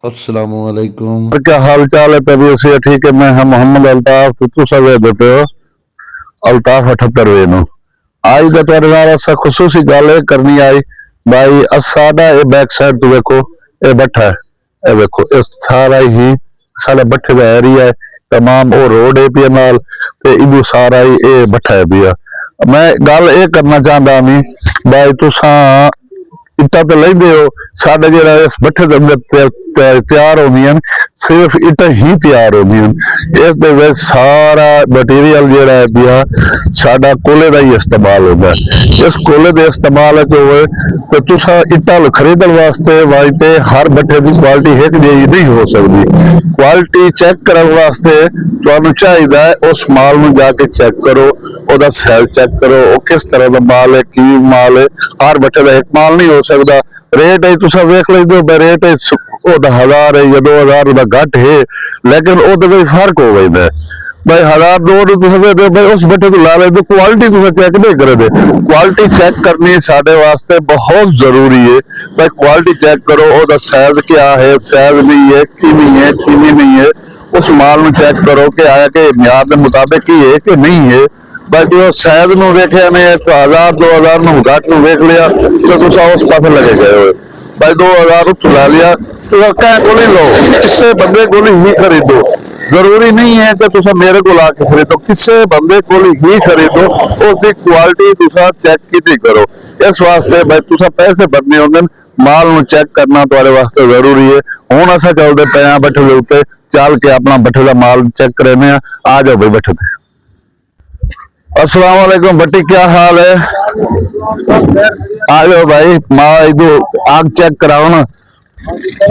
अस्सलामुअलैकुम। क्या हाल चाल है? तबीयत से ठीक है। मैं मोहम्मद अल्ताफ तुतू सवे देते हो अल्ताफ 78 नो आज दा तुहाडे नाल असा खसूसी गल करनी आई भाई। साडा ए बैक साइड तो देखो ए बट्ठा है, ए देखो इस सारा ही साडा बट्ठे दा एरिया है तमाम। ओ रोड है पिया नाल ते इदू सारा ही ए बट्ठा है पिया। मैं गल ए करना चाहता नहीं भाई तुसा इट्टा तो लेंदे हो साडे जेड़ा इस बट्ठे दे अंदर तैयार होंदियां सिर्फ इट्टा ही तैयार होंदियां। इस दे विच सारा मटीरियल जेड़ा है पिया साडा कोले दा ही इस्तेमाल होंदा है। इस कोले दे इस्तेमाल च होवे ते तुसा इट्टा खरीदण वास्ते वास्ते हर बट्ठे दी क्वालिटी एक जेही नहीं हो सकदी। क्वालिटी चेक करन वास्ते तुहानू चाहिदा है उस माल नू जाके चेक करो, ओदा साइज चेक करो, ओ किस तरह दा माल है, की माल है। हर बट्ठे दा एक माल नहीं हो सकदा। रेट है तुसा वेख लेंदे हो रेट है 1000 है या 2000 दा घट है, लेकिन ओदे विच फर्क हो गया है भाई। 1000 2 भाई उस बट्ठे तो ला लेंदे, क्वालिटी तुसा चेक नहीं करदे। क्वालिटी चेक करनी साडे वास्ते बहुत जरूरी है भाई। क्वालिटी चेक करो, ओदा साइज क्या है, साइज नहीं है, किनी है, किनी नहीं है। उस माल नू चेक करो कि आया कि म्यार के मुताबिक ही है कि नहीं है। भाई जो साइज नू वेख्या ने 1000 2000 नू घट नू वेख लिया तो तुसा उस पासे लगे गए हो भाई। 2000 उस ला लिया तो क्या गोली लो, किसी बंदे गोली ही खरीदो। जरूरी नहीं है कि तुसा मेरे को आके खरीदो, किसी बंदे को ही खरीदो। उसकी क्वालिटी तुसा चेक की करो। इस वास्ते भाई तुसा पैसे भरने होंगे, माल नू चेक करना तुम्हारे वास्ते जरूरी है। हुण असां चलते पे हैं बट्ठे के उत्ते, चल के अपना बट्ठे का माल चेक करने आ जाओ भाई बट्ठे ते। अस्सलाम वालेकुम बट्टी, क्या हाल है? आ जाओ भाई माल इधो आग चेक कराओ ना,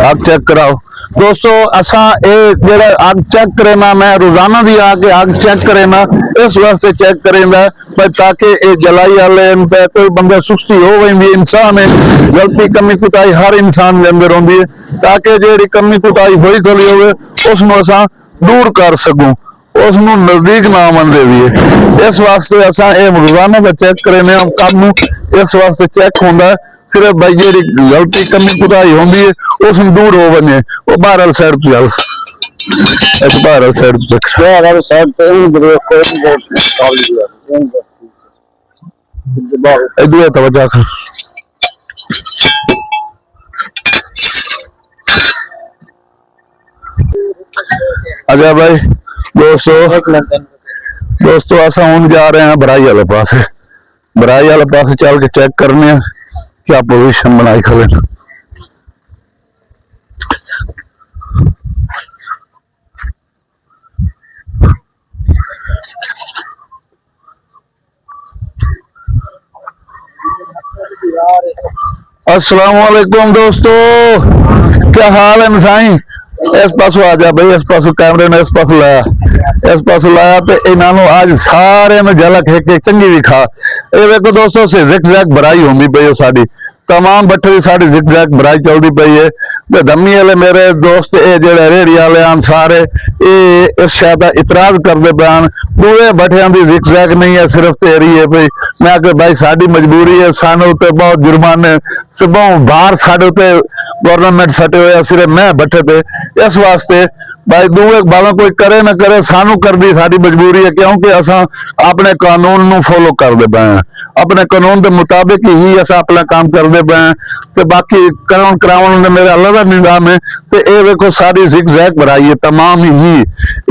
आग चेक कराओ दोस्तों। असा जेड़ा आग चेक करेना, मैं रोजाना दी आके आग चेक करेना इस वास्ते चेक करेंदा भाई ताकि ये जलाई वाले कोई बंदा सुस्ती हो वही इंसान है, गलती कमी कुताई हर इंसान के अंदर होंदी है, ताकि जेड़ी कमी कुताई होई गली होवे उसनू असा दूर कर सकूं, उसनू नजदीक ना आमन देवी है। इस वास्ते असा रोजाना का चेक करेने काम इस वास्ते चेक होंदा है। सिर्फ भाई जी गलती कमी कुताई होंदी है उस दूर हो बने वो बाहर साइड तो जाओ, बाहर साइड इधर तवज्जो कर। अच्छा भाई दोस्तों असा हूं जा रहे हैं बराई वाले पास। बराई वाले पास चल के चेक करने क्या पोजीशन बनाई खड़े। अस्सलाम वालेकुम दोस्तों, क्या हाल है मसाई? इस पासों आ जा भाई, इस पासों कैमरे ने इस पासों लाया, इस पासों लाया तो इन्होंने आज सारे में झलक एक एक चंगी दिखा। ये देखो दोस्तों से जिक जैक भराई होंगी पई है साड़ी, तमाम बट्ठे की साड़ी जिक जैक भराई चलती पई है। ते दमी वाले मेरे दोस्त ये जेड़े रेहड़ी वाले आन सारे ये इस शायद इतराज करते पैन पूरे बट्ठियां की जिक जैक नहीं है, सिर्फ तेरी है भाई। मैं आके भाई साड़ी मजबूरी है, सानू ते बहुत जुर्माने बहुत बाहर साढ़े उत्ते गवर्नमेंट सटे हुए सिर्फ मैं बट्ठे थे। इस वास्ते भाई दूए भावे कोई करे ना करे सानू कर दी साड़ी मजबूरी है, क्योंकि असा अपने कानून नू फॉलो करते पे हैं, अपने कानून के मुताबिक ही असा अपना काम करते पे हैं। तो बाकी कानून करावन मेरे अल्लाह का निजाम है। तो ये देखो सारी जिक जैक भराई है तमाम ही।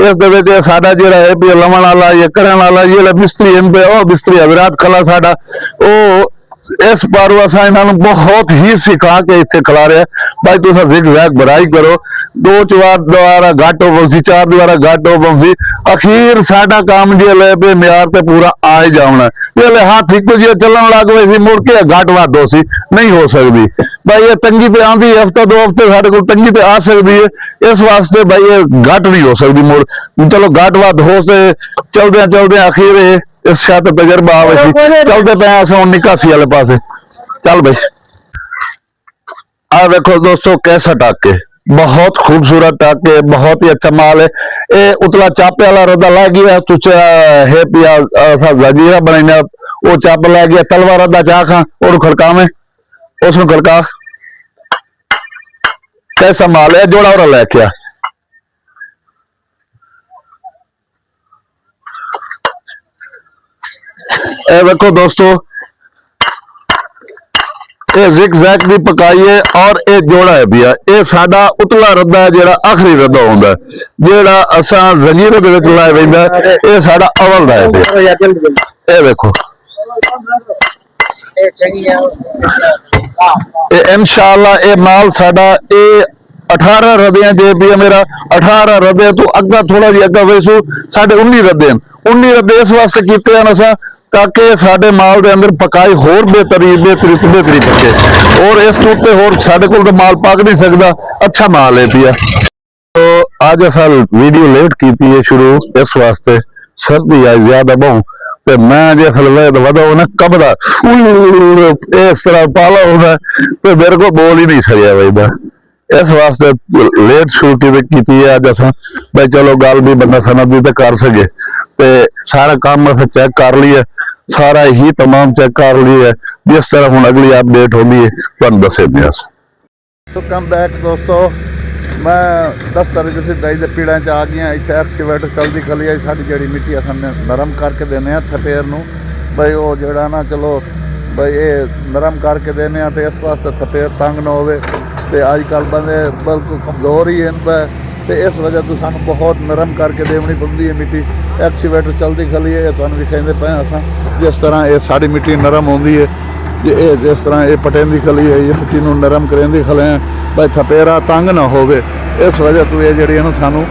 इस साडा जेड़ा है भी लवन वाला या करन वाला ये मिस्त्री इन पे ओ मिस्त्री हजरात खला साडा ओ इस बार असा इन्होंने बहुत ही सिखा के इतने खिला रहे भाई तुसा जिक जैक भराई करो। 2 द्वारा घट हो बंसी, 4 द्वारा घट हो बंसी, अखीर साडा काम जो ले पे म्यार ते पूरा आ ही जाना। ये हाथ एक जी चलन लग गए मुड़ के घट वाद हो सी नहीं हो सकती भाई। ये तंगी पे आती हफ्ता 2 हफ्ते साढ़े को तंगी पे आ सकती है। इस वास्ते भाई ये घट नहीं हो सकती मुड़, चलो घट वाद हो से चलदे चलदे अखीर इस शायद तजर्बा आवे सी चलते पे ऐसा निकासी वाले पास चल भाई। आ देखो दोस्तों कैसा टाके, बहुत खूबसूरत टाके, बहुत ही अच्छा माल है। ये उतला चापे वाला रदा ला गया तुझे है पिया जजीरा बनाई वो चाप ला गया तलवा रदा चाह खा और खड़का में उसमें खड़का कैसा माल है जोड़ा और लेके आ ए देखो दोस्तों ये जिग जैग दी पकाई है और ये जोड़ा है भैया ये साडा उतला रद्दा है जेड़ा आखिरी रद्दा होंदा है जेड़ा असा जंजीर दे विच लाए वैंदा ये साडा अवल दा है भैया ये देखो ये इंशाअल्लाह ये माल साडा ये 18 रद्दियां जे भी मेरा 18 रद्दे तो अग्गा थोड़ा जी अग्गा वैसू साडे 19 रद्दे 19 रद्दे इस वास्ते कीते हैं असा ताकि साडे माल दे अंदर पकाई होर बेहतरी पके और इस तो उत्ते होर साडे कोल तो माल पक नहीं सकदा अच्छा माल है पिया तो आज असा वीडियो लेट कीती है शुरू इस वास्ते सर्दी आई ज्यादा बहु ते मैं जे असल वधो ना कबदा इस तरह पाला होता तो मेरे को बोल ही नहीं सरिया वैदा इस वास्ते लेट शुरू की है अज असा भाई चलो गल भी बंदा समझ तो कर सके ते सारा काम अस चेक कर लिया सारा ही तमाम चेक कर लिया जिस तरह हुण अगली अपडेट होगी तुहानूं दसे वेलकम बैक दोस्तों मैं दफ्तर जिस दही के पीड़ा च आ गया इतने एक्सीवेटर चलती खली है साड़ी जी मिट्टी अस नरम करके देने थपेर नूं भाई वो जड़ा ना चलो भाई ये नरम करके देने तो इस वास्ते थपेर तंग ना होवे ते अजकल बंदे बिल्कुल कमज़ोर ही हैं तो इस वजह तो सानू बहुत नरम करके देनी पड़ती है मिट्टी एक्सीवेटर चलती खली है तुहानूं विखाइंदे पे असां जिस तरह ये साड़ी मिट्टी नरम होंदी है ये जिस तरह ये पटेंदी खली है ये मिट्टी नूं नरम करेंदी खले हैं भाई थपेरा तंग ना होवे इस वजह तो ये जी सानू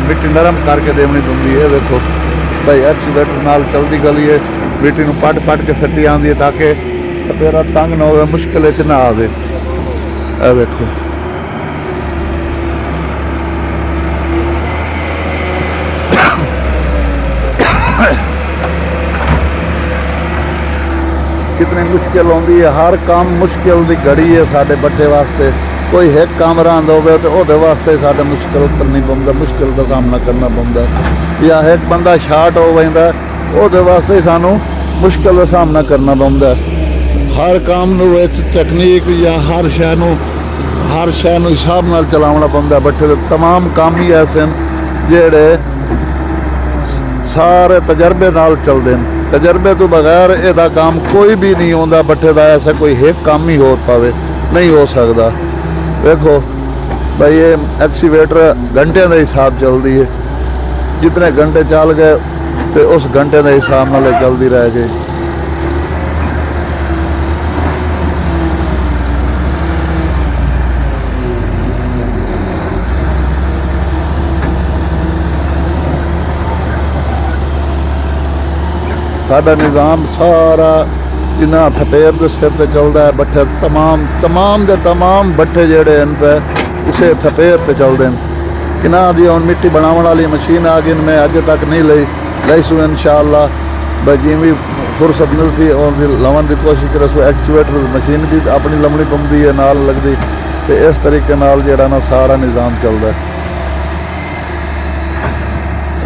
मिट्टी नरम करके देनी पड़ती है देखो भाई एक्सीवेटर नाल चलती खली है मिट्टी नूं पट के सट्टी आती है ताकि थपेरा तंग ना होवे मुश्किल च ना आवे देखो कितनी मुश्किल आती है हर काम मुश्किल की घड़ी है साढ़े बच्चे वास्ते कोई एक काम रहा हो तो वो वास्ते साढ़े मुश्किल करनी पौंदा मुश्किल का सामना करना पौंदा या एक बंदा शार्ट हो जाता वो वास्ते सानू मुश्किल का सामना करना पौंदा हर काम तकनीक या हर शह हिसाब नाल चलाना पौंदा बट्ठे तमाम काम ही ऐसे हैं जेड़े सारे तजर्बे नाल चलते हैं तजर्बे तो बगैर यदा काम कोई भी नहीं होता बट्ठे का ऐसा कोई एक काम ही हो पावे नहीं हो सकता देखो भाई ये एक्सीवेटर घंटे के हिसाब चलती है जितने घंटे चल गए तो उस घंटे के हिसाब नाल चलती रह गई साडा निज़ाम सारा इन्हां थपेर के सिर ते चलता है बट्ठे तमाम बट्ठे जेड़े हैं पे इसे थपेर ते चलते हैं किना दी हुण मिट्टी बनाने वाली मशीन आ गई मैं अजे तक नहीं लईसूँ इंशाअल्लाह भाई जिवें फुर्सत मिलती और लवन की कोशिश करे सो एक्सीवेटर मशीन भी अपनी लमनी पौंदी है नाल लगती तो इस तरीके नाल जेड़ा ना सारा निज़ाम चलता है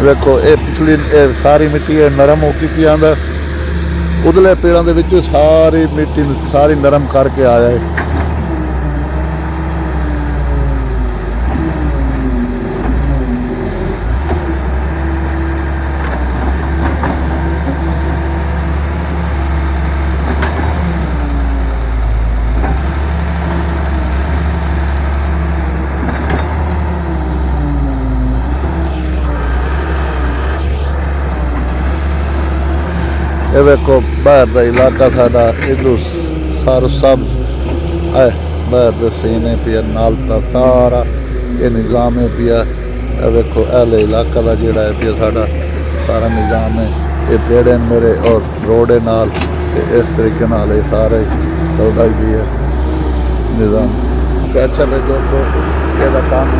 देखो ये पिछली सारी मिट्टी नरम हो की आंदा उदले पेड़ों के विच सारी मिट्टी सारी नरम करके आया है ये देखो बाहर का इलाका साडा इधर सारा सब है बाहर के सीने पिया नालता सारा ये निज़ाम है पिया देखो अहले इलाका का जोड़ा है पिया साडा सारा निज़ाम है ये पेड़े मेरे और रोड नाल इस तरीके नाल ये सारे चलता भी है निज़ाम अच्छा भाई दोस्तों ये काम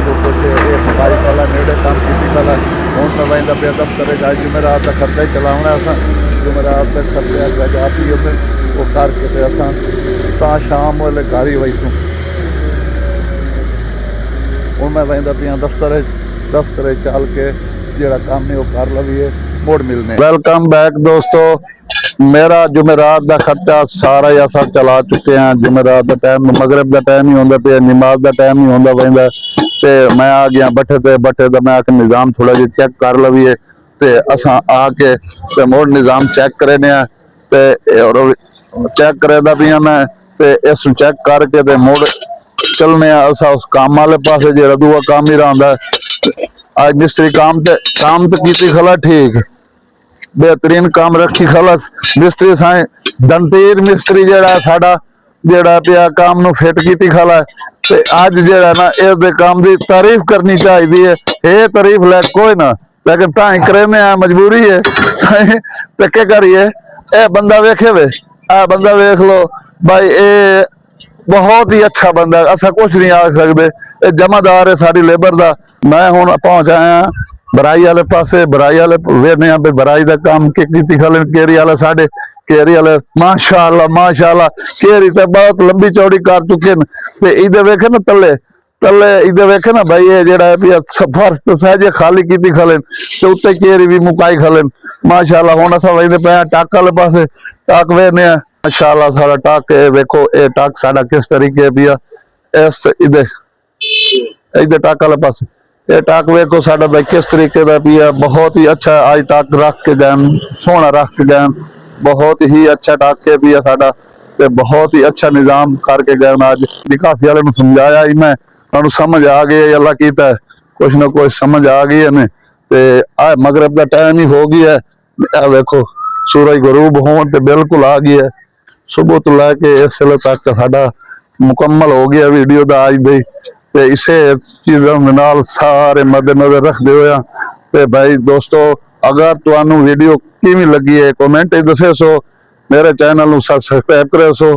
सफाई वाला नेड़े काम की वाला हूँ मैं वही पे दफ्तर जाए जुमेरात का खर्चा ही चलाना असा जुमेरात तक खर्चा जाती है वो करके असा शाम वाले घर ही वही हूँ मैं वही पिया दफ्तर चल के जोड़ा काम है वो कर लवीए मुड़ मिलने। वेलकम बैक दोस्तों मेरा जुमेरात का खर्चा सारा ही असा चला चुके हैं। जुमेरात का टाइम मगरब का टाइम ही होंदा पे, नमाज का टाइम ही होंदा पैंदा ते मैं आ गया बठे तो मैं आके निज़ाम थोड़ा जिहा चेक कर लवीए ते असां आके ते मुड़ निज़ाम चेक करने ते और चेक करेदा भी मैं ते इस चेक करके ते मुड़ चलने असा उस काम वाले पासे जेड़ा दूआ काम ही रहा। आज मिस्त्री काम तो कीती खला ठीक बेहतरीन काम रखी खलस मिस्त्री साए दंतीर मिस्त्री जेड़ा साडा जेड़ा पिया काम नु फिट कीती खला ते अज जेड़ा ना इस दे काम दी तारीफ करनी चाहिए है तारीफ ले कोई ना लेकिन ताई करने मजबूरी है ते के करिए ए बंदा वेखे वे आ बंदा वेख लो भाई ए बहुत ही अच्छा बंदा असा कुछ नहीं आ सकते ये जमादार है सारी लेबर का। मैं हुण पहुंच आया बराई वाले पासे बराई वाले वेखने पे बराई का काम की खलन केरी वाले साढ़े केरी वाले माशाअल्लाह केरी तो बहुत लंबी चौड़ी कर चुके हैं। इधर वेखे ना तले तले इधर वेखे ना भाई ये जेड़ा फर्श तो सहजे खाली की खलन तो उत्ते केरी भी मुकाई खलन माशाअल्लाह। हुण असां वेंदे पे टक वाले पासे टक वेखने माशाअल्लाह सारा टक वेखो ये टक साडा किस तरीके पिया इस इधर टक वाले पासे ये टक वेखो साडा भाई किस तरीके का पिया बहुत ही अच्छा आज टक रख के गए सोहना रख के गए बहुत ही अच्छा टक के पिया साडा ते बहुत ही अच्छा निज़ाम करके गए। अज निकासी वाले नूं समझाया ही मैं उन्होंने समझ आ गई अल्लाह कीता है कुछ ना कुछ समझ आ गई है ते आ मगरब का टाइम ही हो गया है वेखो सूरज गरूब होने ते बिल्कुल आ गई है सुबह तो लैके इस वेले तक साडा मुकम्मल हो गया वीडियो का अज दे ते इसे चीज़ों के नाल सारे मद्देनजर रखते हुए ते भाई दोस्तों अगर तुहानू वीडियो किवें लगी है कमेंट दसे सो मेरे चैनल नूं सबसक्राइब करे सो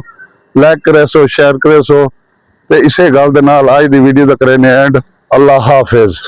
लाइक करे सो शेयर करे सो ते इसे गल दे नाल अज दी वीडियो दा करें एंड अल्लाह हाफिज।